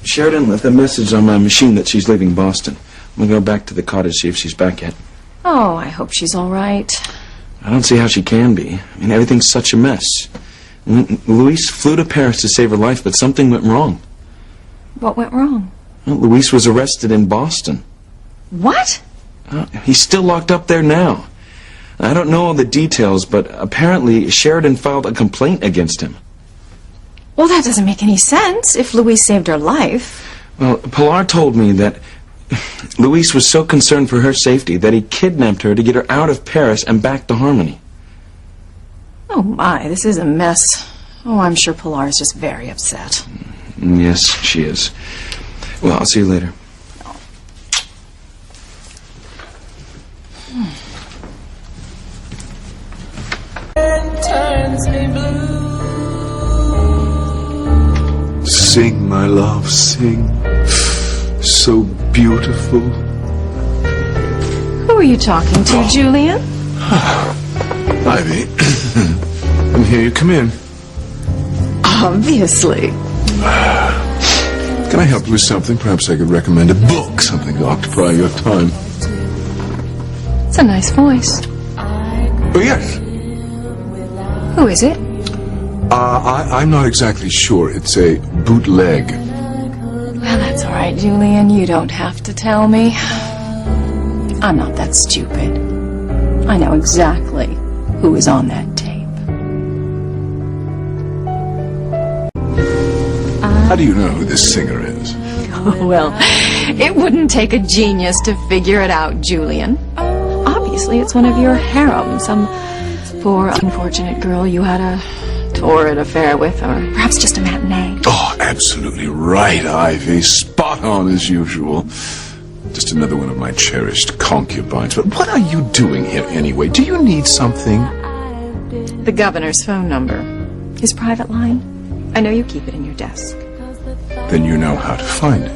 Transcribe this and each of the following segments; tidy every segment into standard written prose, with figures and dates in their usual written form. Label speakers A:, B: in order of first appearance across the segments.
A: Sheridan left a message on my machine that she's leaving Boston. I'm gonna go back to the cottage, see if she's back yet.
B: Oh, I hope she's all right.
A: I don't see how she can be. I mean, everything's such a mess. Louise flew to Paris to save her life, but something went wrong.
B: What went wrong?
A: Well, Louise was arrested in Boston.
B: What?
A: He's still locked up there now. I don't know all the details, but apparently Sheridan filed a complaint against him.
B: Well, that doesn't make any sense if Louise saved her life.
A: Well, Pilar told me that Louise was so concerned for her safety that he kidnapped her to get her out of Paris and back to Harmony.
B: Oh my, this is a mess. Oh, I'm sure Pilar is just very upset.
A: Yes, she is. Well, I'll see you later.
C: Turns me blue.
D: Sing, my love, sing. So beautiful.
B: Who are you talking to, Julian?
D: Ivy, I'm here. You come in.
B: Obviously.
D: Can I help you with something? Perhaps I could recommend a book, something to occupy your time.
B: It's a nice voice.
D: Oh, yes.
B: Who is it?
D: I'm not exactly sure. It's a bootleg.
B: Well, that's all right, Julian. You don't have to tell me. I'm not that stupid. I know exactly who is on that tape.
D: How do you know who this singer is?
B: Well, it wouldn't take a genius to figure it out, Julian. Obviously, it's one of your harem, some poor, unfortunate girl you had a torrid affair with, or perhaps just a matinee.
D: Oh, absolutely right, Ivy. Spot on as usual. Just another one of my cherished concubines. But what are you doing here anyway? Do you need something?
B: The governor's phone number. His private line. I know you keep it in your desk.
D: Then you know how to find it.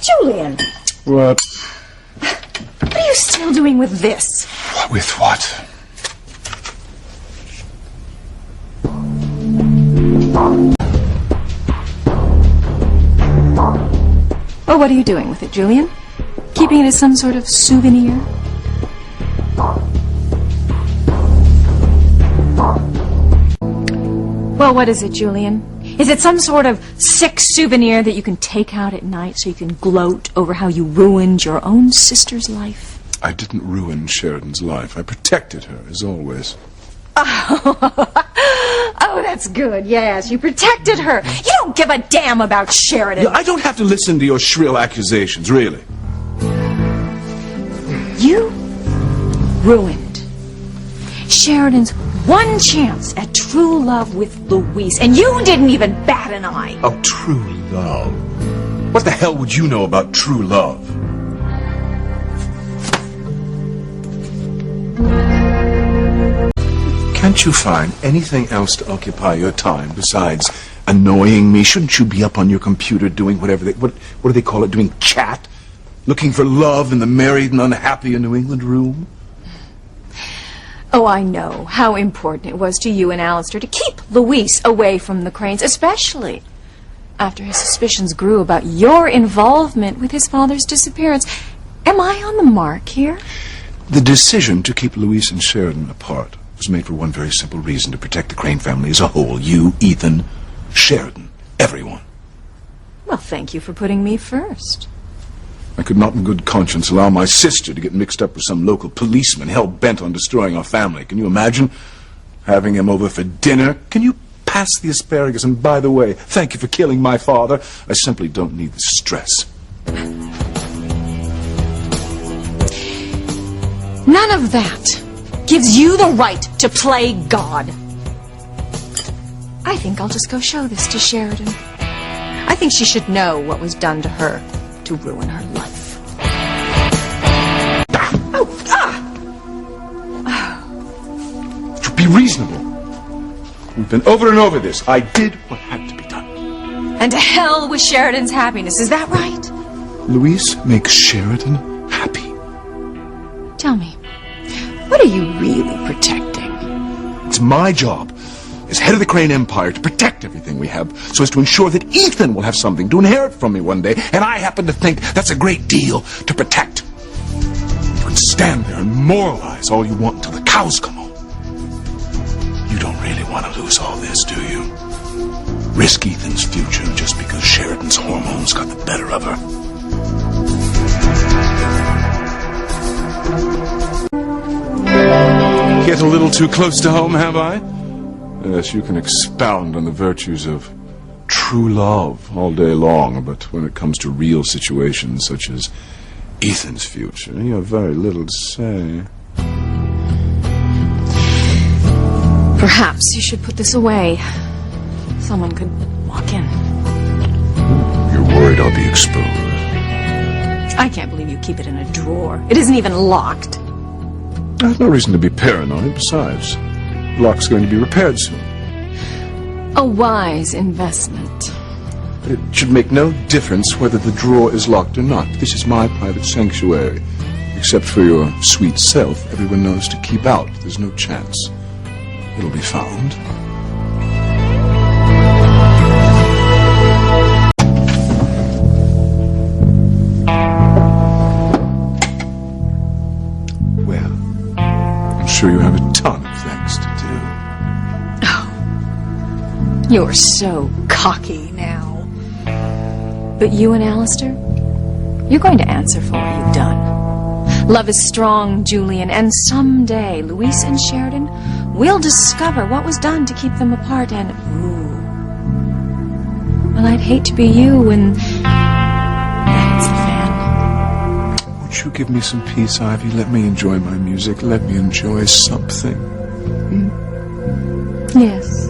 B: Julian!
D: What?
B: What are you still doing with this?
D: With what?
B: Well, what are you doing with it, Julian? Keeping it as some sort of souvenir? Well, what is it, Julian? Is it some sort of sick souvenir that you can take out at night so you can gloat over how you ruined your own sister's life?
D: I didn't ruin Sheridan's life. I protected her, as always.
B: Oh, that's good, yes. You protected her. You don't give a damn about Sheridan.
D: I don't have to listen to your shrill accusations, really.
B: You ruined Sheridan's one chance at true love with Louise, and you didn't even bat an eye.
D: Oh, true love. What the hell would you know about true love? Can't you find anything else to occupy your time besides annoying me? Shouldn't you be up on your computer doing whatever what do they call it, doing chat? Looking for love in the married and unhappy New England room?
B: Oh, I know how important it was to you and Alistair to keep Louise away from the Cranes, especially after his suspicions grew about your involvement with his father's disappearance. Am I on the mark here?
D: The decision to keep Louise and Sheridan apart was made for one very simple reason: to protect the Crane family as a whole. You, Ethan, Sheridan, everyone.
B: Well, thank you for putting me first.
D: I could not in good conscience allow my sister to get mixed up with some local policeman hell-bent on destroying our family. Can you imagine having him over for dinner? Can you pass the asparagus? And by the way, thank you for killing my father. I simply don't need the stress.
B: None of that gives you the right to play God. I think I'll just go show this to Sheridan. I think she should know what was done to her to ruin her life.
D: Be reasonable. We've been over and over this. I did what had to be done.
B: And to hell with Sheridan's happiness, is that right?
D: Louise makes Sheridan happy.
B: Tell me, what are you really protecting?
D: It's my job as head of the Crane Empire to protect everything we have so as to ensure that Ethan will have something to inherit from me one day, and I happen to think that's a great deal to protect. You can stand there and moralize all you want until the cows come home. You don't really want to lose all this, do you? Risk Ethan's future just because Sheridan's hormones got the better of her. Get a little too close to home, have I? Yes, you can expound on the virtues of true love all day long, but when it comes to real situations such as Ethan's future, you have very little to say.
B: Perhaps you should put this away. Someone could walk in.
D: You're worried I'll be exposed.
B: I can't believe you keep it in a drawer. It isn't even locked.
D: I have no reason to be paranoid. Besides, the lock's going to be repaired soon.
B: A wise investment.
D: It should make no difference whether the drawer is locked or not. This is my private sanctuary. Except for your sweet self, everyone knows to keep out. There's no chance. It'll be found. Well, I'm sure you have a ton of things to do.
B: You're so cocky now. But you and Alistair, you're going to answer for what you've done. Love is strong, Julian, and someday Louise and Sheridan will discover what was done to keep them apart and... Ooh. Well, I'd hate to be you when that hits the fan.
D: Won't you give me some peace, Ivy? Let me enjoy my music. Let me enjoy something.
B: Yes.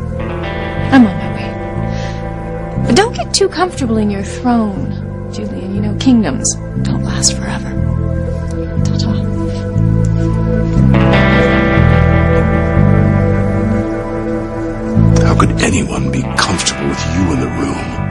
B: I'm on my way. But don't get too comfortable in your throne, Julian. You know, kingdoms don't last forever. Ta-ta.
D: How could anyone